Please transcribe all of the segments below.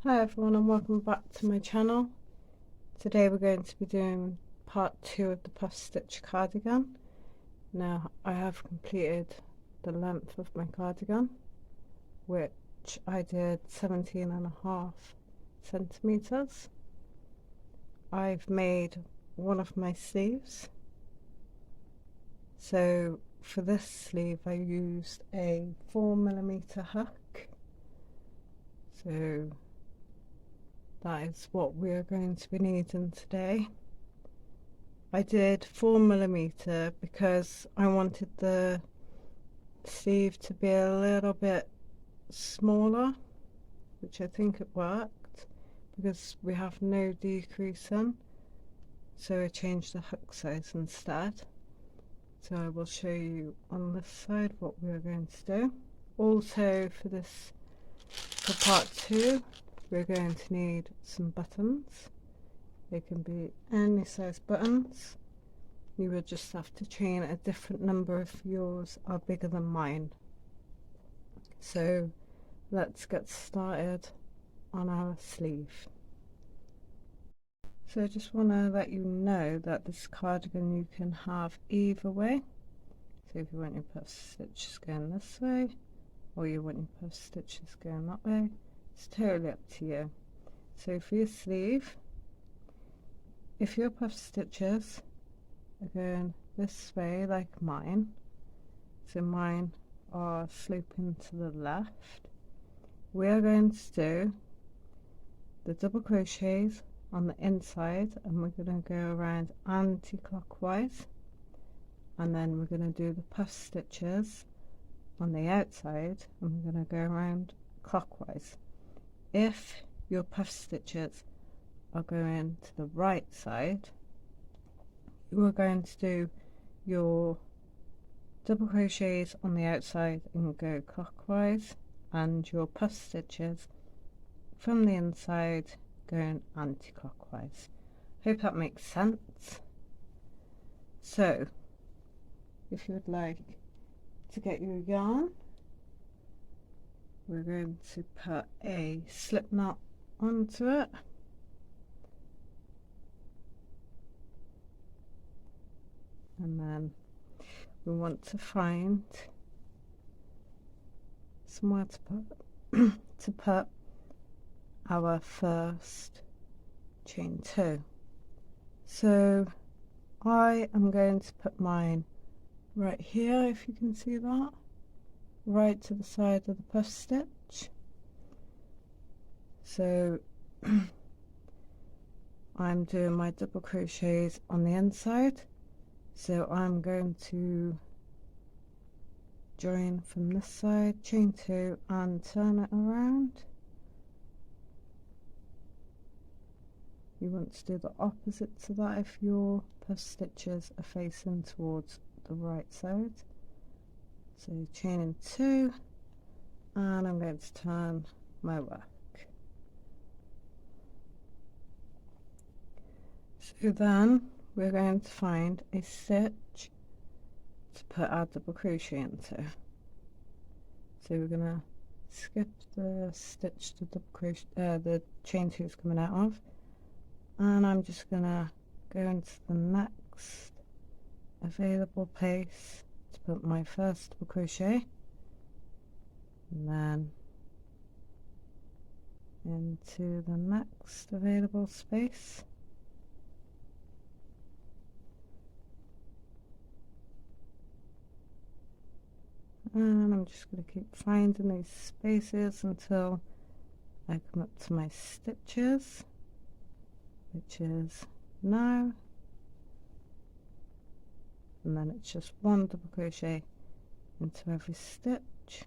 Hi everyone and welcome back to my channel. Today we're going to be doing part 2 of the puff stitch cardigan. Now I have completed the length of my cardigan, which I did 17.5 centimeters. I've made one of my sleeves. So for this sleeve I used a 4mm hook. So that is what we're going to be needing today. I did 4mm because I wanted the sleeve to be a little bit smaller, which I think it worked because we have no decreasing, so I changed the hook size instead. So I will show you on this side what we're going to do. Also for this, for part 2, we're going to need some buttons. They can be any size buttons. You would just have to chain a different number if yours are bigger than mine. So let's get started on our sleeve. So I just want to let you know that this cardigan you can have either way. So if you want your puff stitches going this way, or you want your puff stitches going that way, it's totally up to you. So for your sleeve, if your puff stitches are going this way like mine, so mine are sloping to the left, we are going to do the double crochets on the inside and we're going to go around anti-clockwise, and then we're going to do the puff stitches on the outside and we're going to go around clockwise. If your puff stitches are going to the right side, you are going to do your double crochets on the outside and go clockwise, and your puff stitches from the inside going anti-clockwise. Hope that makes sense. So if you would like to get your yarn, we're going to put a slip knot onto it. And then we want to find somewhere to put our first chain 2. So I am going to put mine right here, if you can see that, right to the side of the puff stitch. So I'm doing my double crochets on the inside, so I'm going to join from this side, chain 2 and turn it around. You want to do the opposite to that if your puff stitches are facing towards the right side. So chaining 2, and I'm going to turn my work. So then we're going to find a stitch to put our double crochet into. So we're going to skip the stitch the double crochet, the chain 2 is coming out of, and I'm just going to go into the next available place to put my first double crochet, and then into the next available space. And I'm just going to keep finding these spaces until I come up to my stitches, which is now, and then it's just one double crochet into every stitch.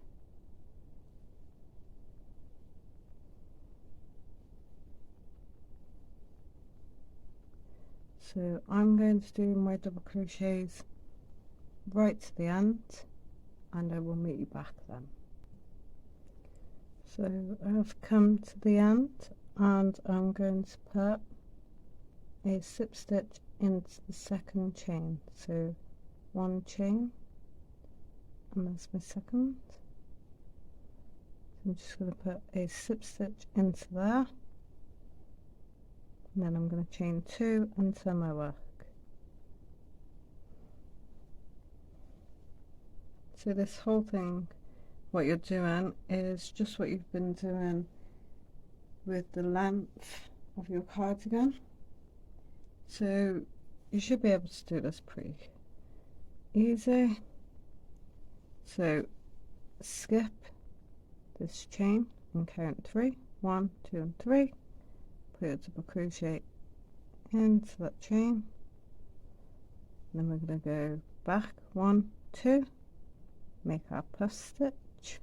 So I'm going to do my double crochets right to the end, and I will meet you back then. So I've come to the end and I'm going to put a slip stitch into the second chain. So one chain, and that's my second. I'm just going to put a slip stitch into there, and then I'm going to chain 2 into my work. So this whole thing, what you're doing is just what you've been doing with the length of your cardigan. So you should be able to do this pretty easy. So skip this chain and count 3. 1, 2 and 3. Put a double crochet into that chain, and then we're going to go back 1, 2, make our puff stitch,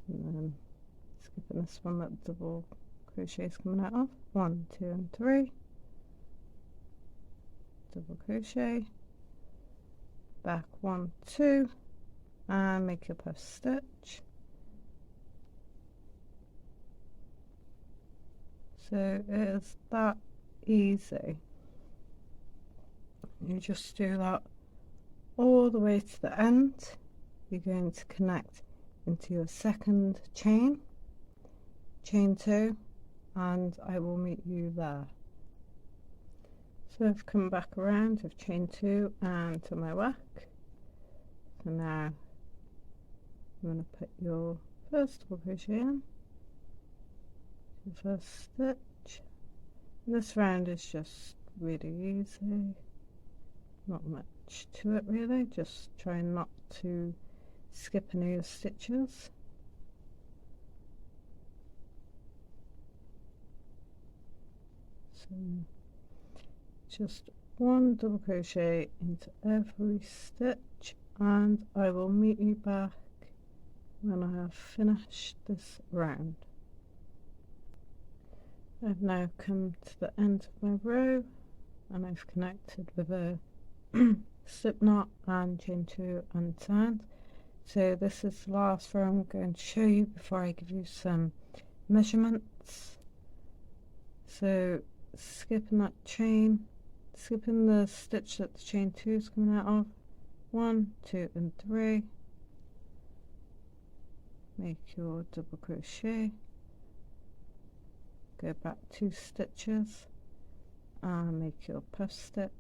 and then skipping this one that double crochet is coming out of. 1, 2 and 3, double crochet, back 1, 2, and make your puff stitch. So it is that easy. You just do that all the way to the end. You're going to connect into your second chain, chain 2, and I will meet you there. So I've come back around, I've chained 2 and to my work. So now I'm going to put your first double crochet in, your first stitch. And this round is just really easy, not much to it really, just try not to skip any of the stitches. So just 1 double crochet into every stitch, and I will meet you back when I have finished this round. I've now come to the end of my row, and I've connected with a slip knot and chain 2 and turn. So this is the last row I'm going to show you before I give you some measurements. So skipping that chain, skipping the stitch that the chain 2 is coming out of. 1, 2 and 3, make your double crochet, go back 2 stitches and make your puff stitch.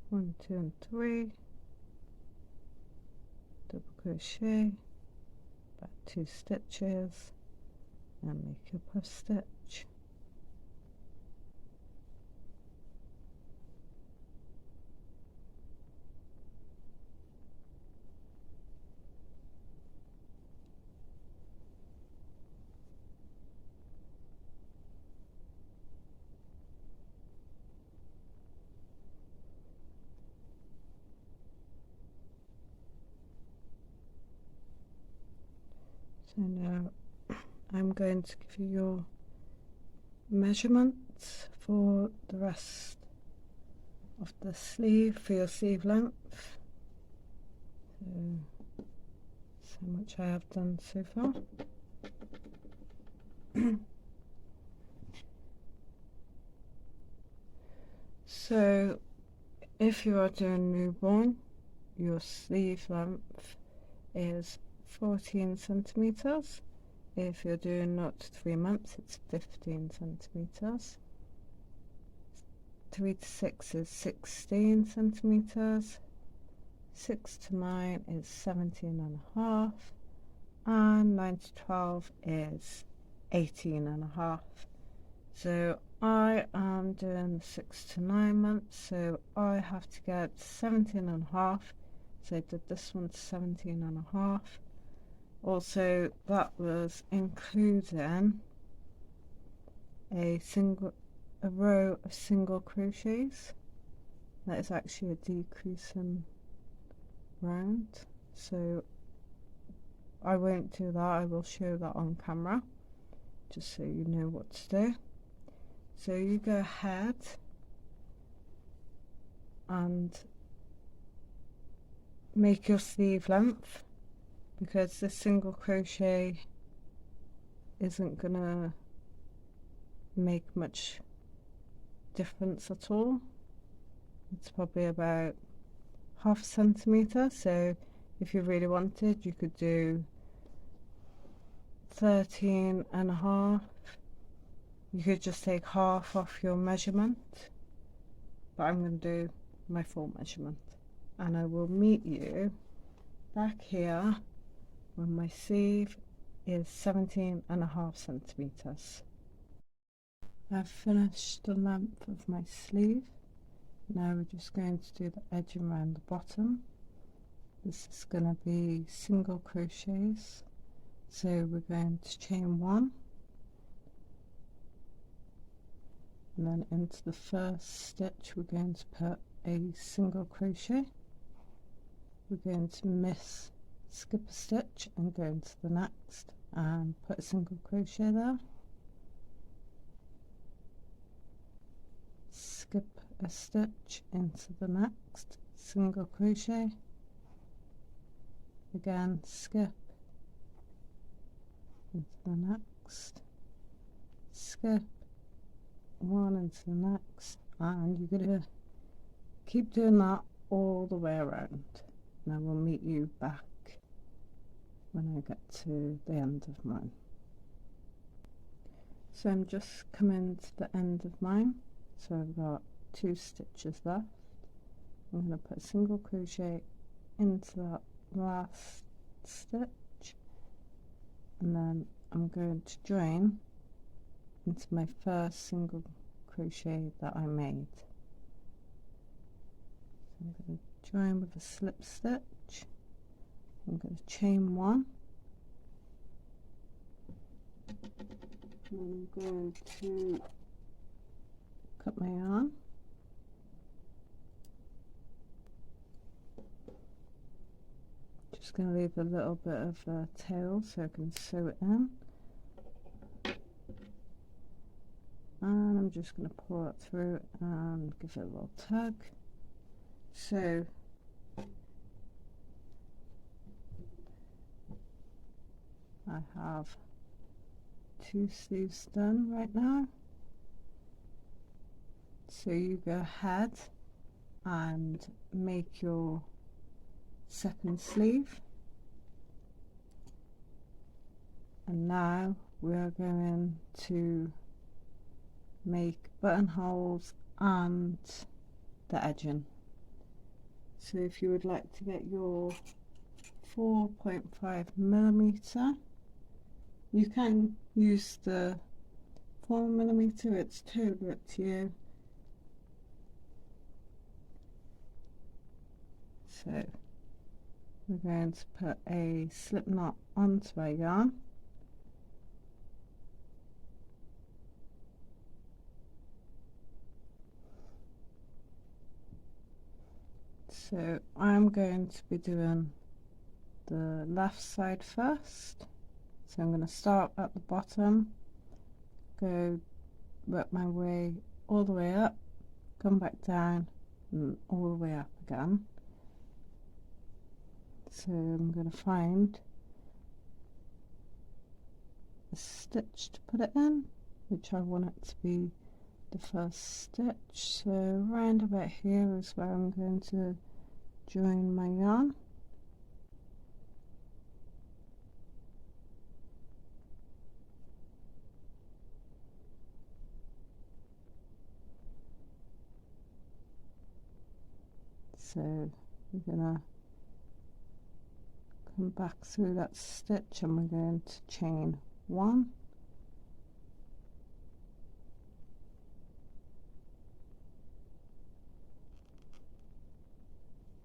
1, 2 and 3, double crochet, back 2 stitches and make your puff stitch. So now I'm going to give you your measurements for the rest of the sleeve, for your sleeve length. So much I have done so far. So if you are doing newborn, your sleeve length is 14 centimeters. If you're doing 0 to 3 months, it's 15 centimeters. 3 to 6 is 16 centimeters. 6 to 9 is 17.5, and 9 to 12 is 18.5. So I am doing 6 to 9 months, so I have to get 17.5. So I did this one to 17.5. Also, that was including a row of single crochets. That is actually a decreasing round, so I won't do that. I will show that on camera just so you know what to do. So you go ahead and make your sleeve length, because this single crochet isn't gonna make much difference at all. It's probably about half a centimeter, so if you really wanted you could do 13 and a half. You could just take half off your measurement, but I'm going to do my full measurement, and I will meet you back here when my sleeve is 17 and a half centimeters. I've finished the length of my sleeve. Now we're just going to do the edging around the bottom. This is going to be single crochets, so we're going to chain one, and then into the first stitch we're going to put a single crochet. We're going to skip a stitch and go into the next and put a single crochet there, skip a stitch into the next, single crochet, again skip into the next, skip one into the next, and you're going to keep doing that all the way around. And I will meet you back when I get to the end of mine. So I'm just coming to the end of mine, so I've got 2 stitches left. I'm going to put a single crochet into that last stitch, and then I'm going to join into my first single crochet that I made. So I'm going to join with a slip stitch. I'm going to chain one, and I'm going to cut my yarn. Just going to leave a little bit of a tail so I can sew it in, and I'm just going to pull it through and give it a little tug. So I have 2 sleeves done right now, so you go ahead and make your second sleeve, and now we are going to make buttonholes and the edging. So if you would like to get your 4.5mm, you can use the 4mm, it's totally up to you. So we're going to put a slip knot onto our yarn, so I'm going to be doing the left side first. So I'm going to start at the bottom, go work my way all the way up, come back down and all the way up again. So I'm going to find a stitch to put it in, which I want it to be the first stitch. So round about here is where I'm going to join my yarn. So we're gonna come back through that stitch and we're going to chain one,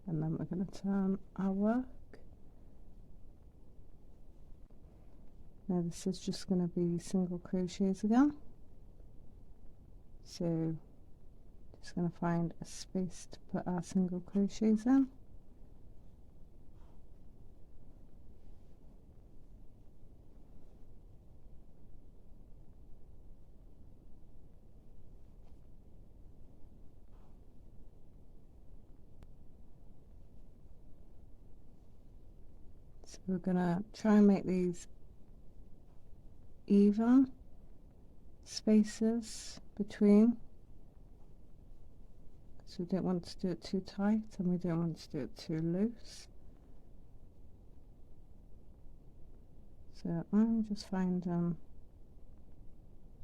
and then we're going to turn our work. Now this is just going to be single crochets again, so just going to find a space to put our single crochets in. So we're gonna try and make these even spaces between, so we don't want to do it too tight and we don't want to do it too loose. So I'm just finding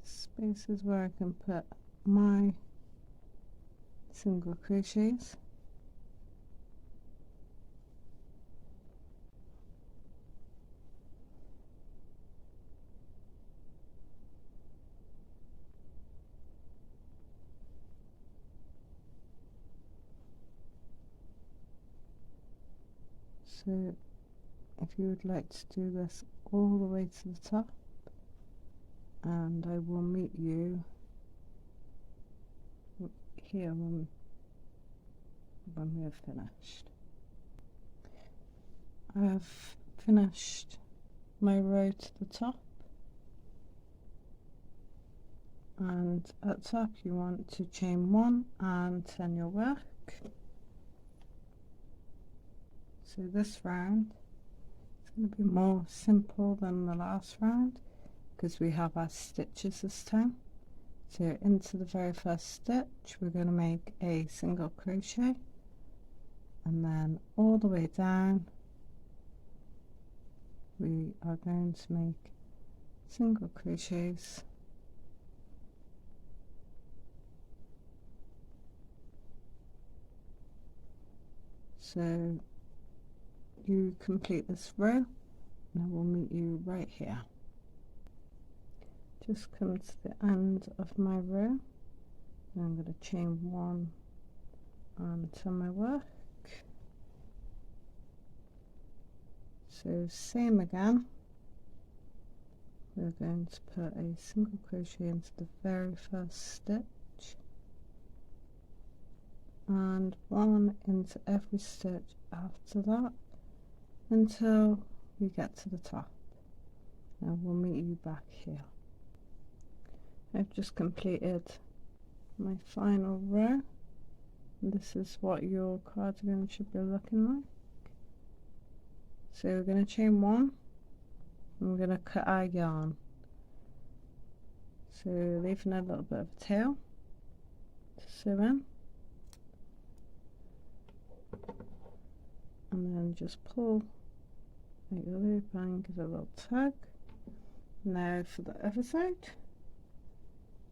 spaces where I can put my single crochets. So if you would like to do this all the way to the top, and I will meet you here when we have finished. I have finished my row to the top, and at the top you want to chain 1 and turn your work. So this round is going to be more simple than the last round because we have our stitches this time. So into the very first stitch we're going to make a single crochet, and then all the way down we are going to make single crochets, so you complete this row and I will meet you right here. Just come to the end of my row, and I'm going to chain 1 and turn my work. So same again, we're going to put a single crochet into the very first stitch and 1 into every stitch after that until we get to the top, and we'll meet you back here. I've just completed my final row, and this is what your cardigan should be looking like. So we're going to chain 1 and we're going to cut our yarn, so leaving a little bit of a tail to sew in, and then just pull out your loop and give it a little tug. Now for the other side,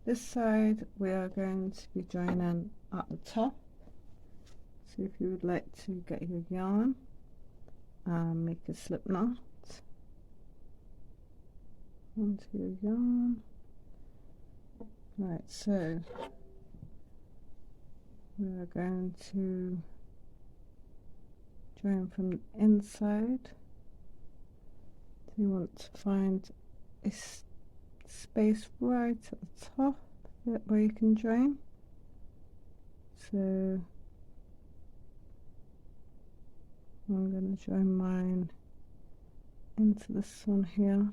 this side we are going to be joining at the top. So if you would like to get your yarn and make a slip knot onto your yarn. Right, so we are going to join from the inside. So you want to find a space right at the top where you can join. So I'm going to join mine into this one here.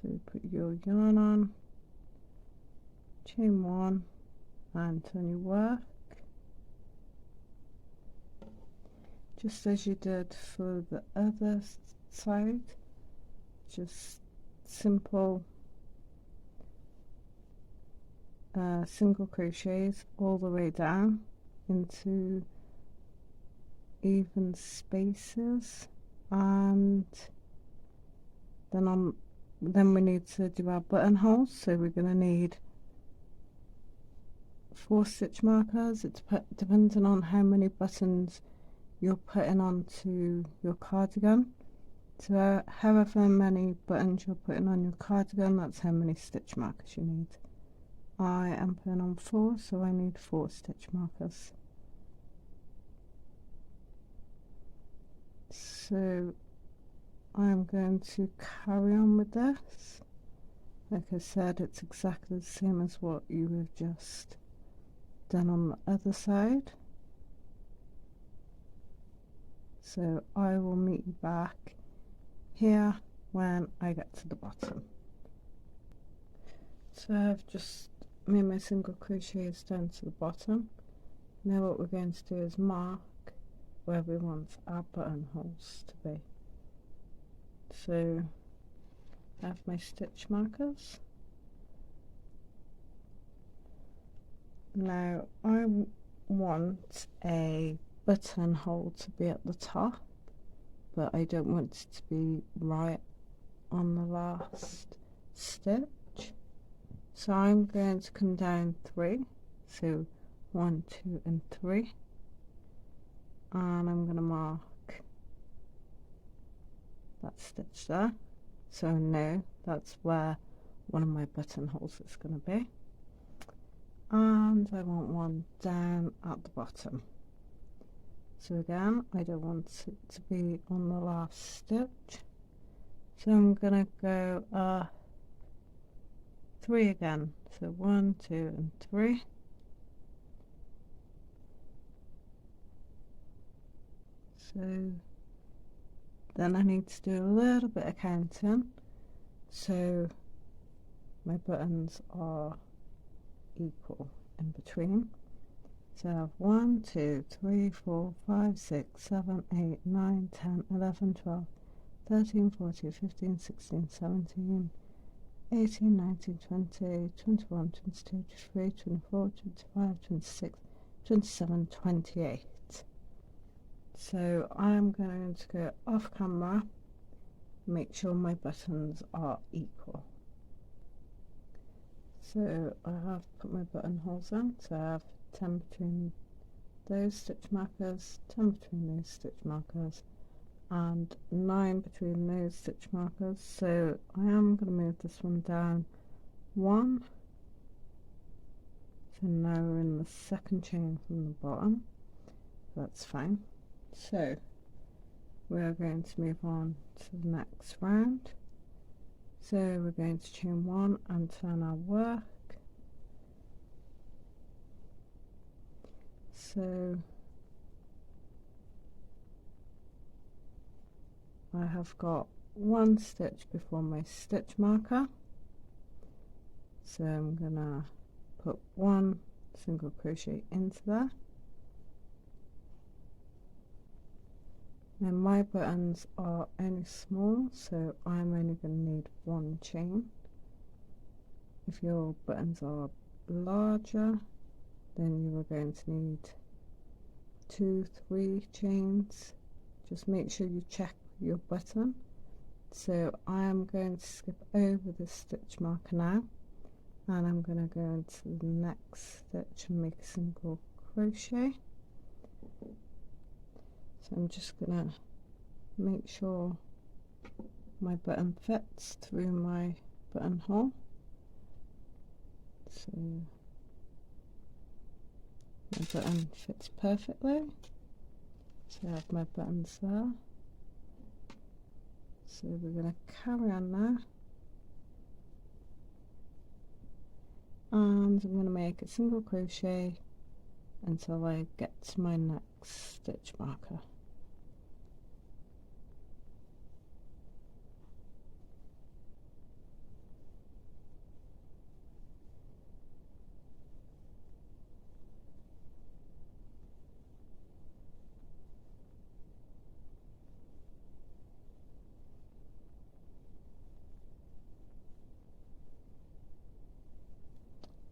So put your yarn on, chain 1 and turn your work, just as you did for the other side, just simple single crochets all the way down into even spaces, and then we need to do our buttonholes. So we're going to need 4 stitch markers. It's depending on how many buttons you're putting onto your cardigan. So however many buttons you're putting on your cardigan, that's how many stitch markers you need. I am putting on 4, so I need 4 stitch markers. So I'm going to carry on with this. Like I said, it's exactly the same as what you have just done on the other side. So I will meet you back here when I get to the bottom. So I've just made my single crochets down to the bottom. Now what we're going to do is mark where we want our buttonholes to be. So I have my stitch markers. Now I want a buttonhole to be at the top, but I don't want it to be right on the last stitch. So I'm going to come down 3, so 1, 2 and 3, and I'm going to mark that stitch there, so I know that's where one of my buttonholes is going to be. And I want one down at the bottom. So again, I don't want it to be on the last stitch, so I'm going to go 3 again, so 1, 2 and 3. So then I need to do a little bit of counting, so my buttons are equal in between. So I have 1, 2, 3, 4, 5, 6, 7, 8, 9, 10, 11, 12, 13, 14, 15, 16, 17, 18, 19, 20, 21, 22, 23, 24, 25, 26, 27, 28. So I'm going to go off camera, make sure my buttons are equal. So I have put my buttonholes in, so I have 10 between those stitch markers, 10 between those stitch markers, and 9 between those stitch markers. So I am going to move this one down 1. So now we're in the second chain from the bottom. That's fine. So we are going to move on to the next round. So we're going to chain 1 and turn our work. So I have got 1 stitch before my stitch marker, so I'm gonna put 1 single crochet into there. Now my buttons are only small, so I'm only going to need 1 chain. If your buttons are larger, then you are going to need 2, 3 chains. Just make sure you check your button. So I am going to skip over the stitch marker now, and I'm going to go into the next stitch and make a single crochet. So I'm just going to make sure my button fits through my buttonhole. So my button fits perfectly. So I have my buttons there. So we're going to carry on now. And I'm going to make a single crochet until I get to my next stitch marker.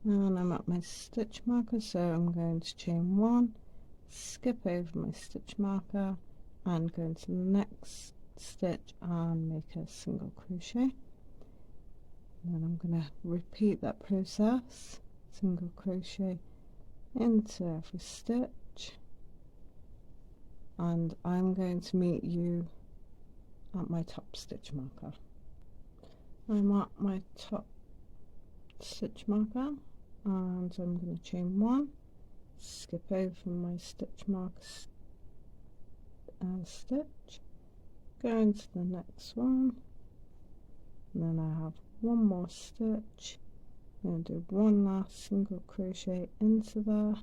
And I'm at my stitch marker, so I'm going to chain 1, skip over my stitch marker and go into the next stitch and make a single crochet. And then I'm going to repeat that process, single crochet into every stitch, and I'm going to meet you at my top stitch marker. I'm at my top stitch marker, and I'm going to chain 1, skip over my stitch marker stitch, go into the next one, and then I have 1 more stitch. I'm going to do 1 last single crochet into there,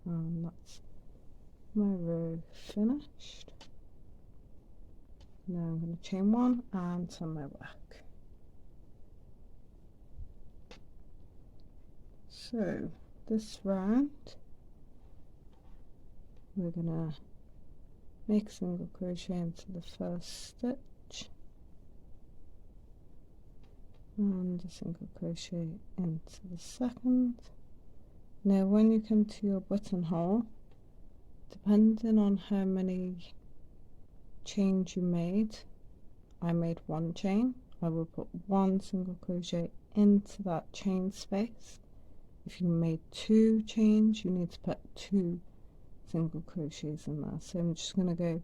and that's my row finished. Now I'm going to chain 1 and turn my work. So this round we're gonna make a single crochet into the first stitch and a single crochet into the second. Now when you come to your buttonhole, depending on how many chains you made, I made 1 chain, I will put 1 single crochet into that chain space. If you made 2 chains, you need to put 2 single crochets in there. So I'm just going to go,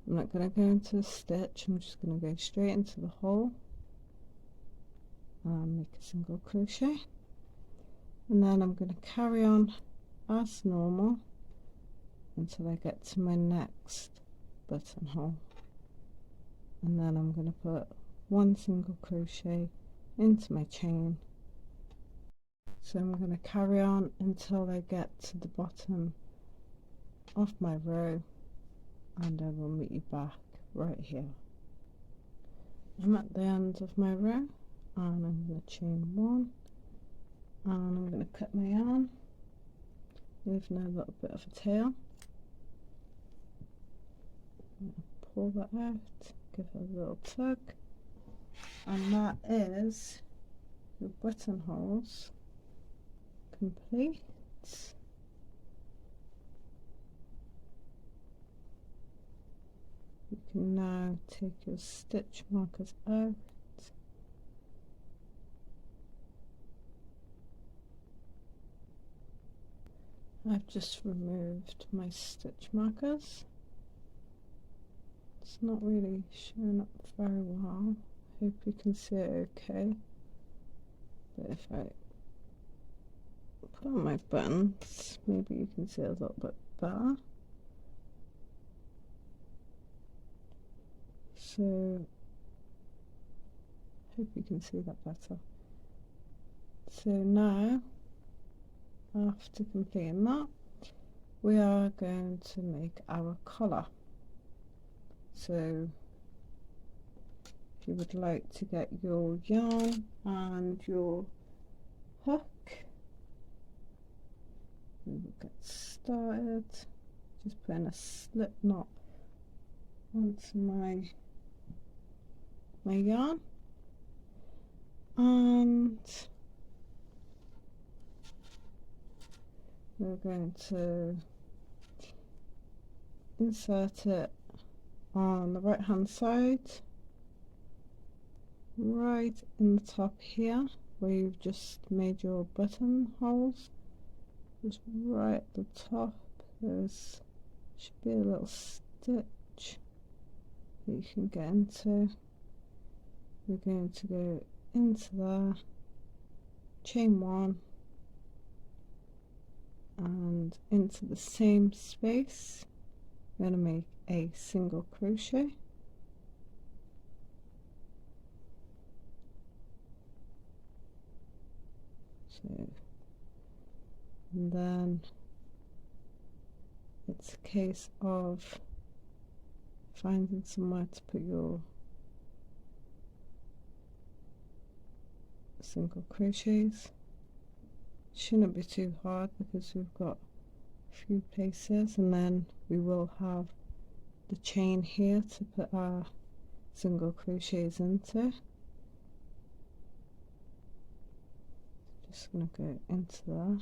I'm not going to go into a stitch, I'm just going to go straight into the hole and make a single crochet, and then I'm going to carry on as normal until I get to my next buttonhole, and then I'm going to put 1 single crochet into my chain. So I'm going to carry on until I get to the bottom of my row, and I will meet you back right here. I'm at the end of my row, and I'm going to chain 1, and I'm going to cut my yarn, leaving a little bit of a tail. Pull that out, give it a little tug, and that is your buttonholes complete. You can now take your stitch markers out. I've just removed my stitch markers. It's not really showing up very well. Hope you can see it okay. But if I put on my buttons, maybe you can see it a little bit better. So hope you can see that better. So now, after completing that, we are going to make our collar. So if you would like to get your yarn and your hook, we will get started. Just putting a slip knot onto my yarn, and we're going to insert it on the right hand side, right in the top here where you've just made your buttonholes. Just right at the top there's should be a little stitch that you can get into. We're going to go into there, chain 1, and into the same space we're going to make a single crochet. So, and then it's a case of finding somewhere to put your single crochets. Shouldn't be too hard because we've got a few places, and then we will have the chain here to put our single crochets into. Just going to go into there.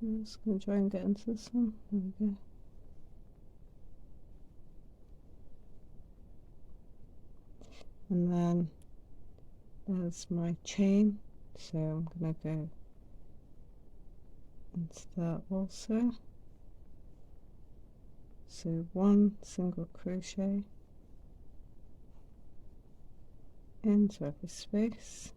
I'm just going to try and get into this one. There we go. And then there's my chain, so I'm going to go into that also. So 1 single crochet into every space.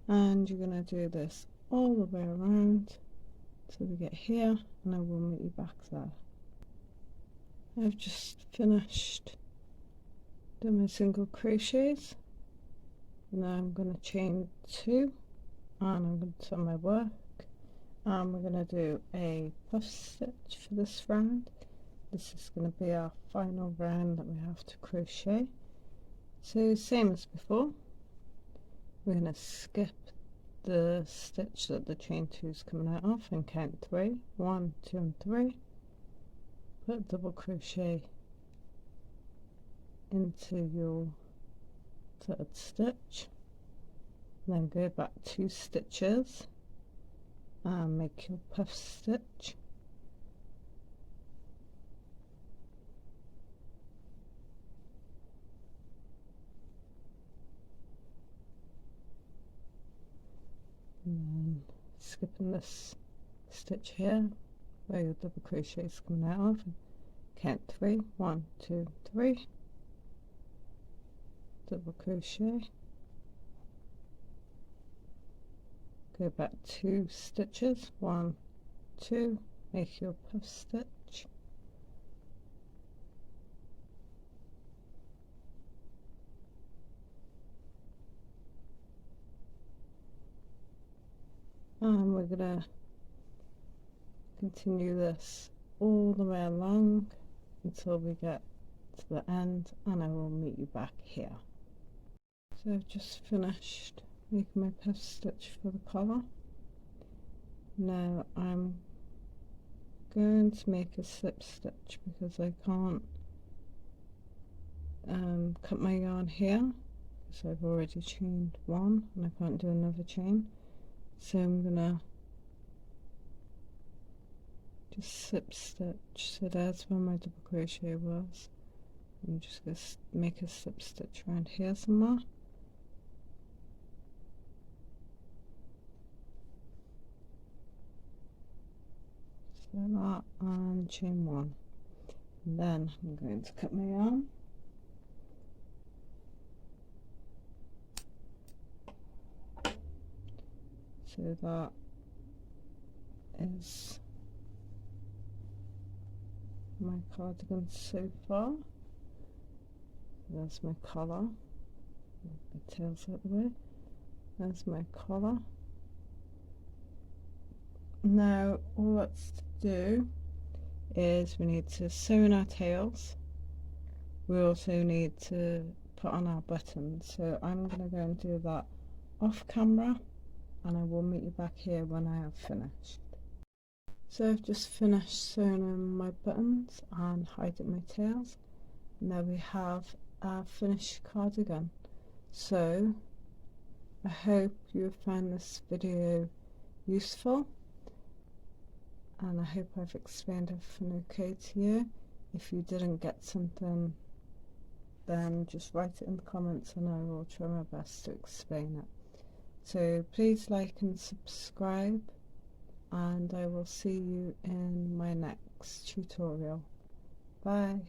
And you're going to do this all the way around till we get here, and I will meet you back there. I've just finished doing my single crochets, Now I'm going to chain 2 and I'm going to turn my work, and we're going to do a puff stitch for this round. This is going to be our final round that we have to crochet. So same as before, we're going to skip the stitch that the chain 2 is coming out of and count 3. 1, 2 and 3. Put a double crochet into your third stitch, then go back 2 stitches and make your puff stitch. And then skipping this stitch here where your double crochet is coming out of, count 3. 1, 2, 3. Double crochet, go back 2 stitches, 1, 2, make your puff stitch, and we're gonna continue this all the way along until we get to the end, and I will meet you back here. So I've just finished making my puff stitch for the collar. Now I'm going to make a slip stitch because I can't cut my yarn here because I've already chained 1 and I can't do another chain. So I'm gonna just slip stitch. So that's where my double crochet was. I'm just going to make a slip stitch around here somewhere. Like that, and chain 1, and then I'm going to cut my yarn. So that is my cardigan so far. There's my collar, the tails out the way. There's my collar. Now all that's to do is we need to sew in our tails. We also need to put on our buttons, so I'm going to go and do that off camera, and I will meet you back here when I have finished. So I've just finished sewing in my buttons and hiding my tails. Now we have our finished cardigan. So I hope you have found this video useful, and I hope I've explained everything okay to you. If you didn't get something, then just write it in the comments and I will try my best to explain it. So please like and subscribe, and I will see you in my next tutorial. Bye.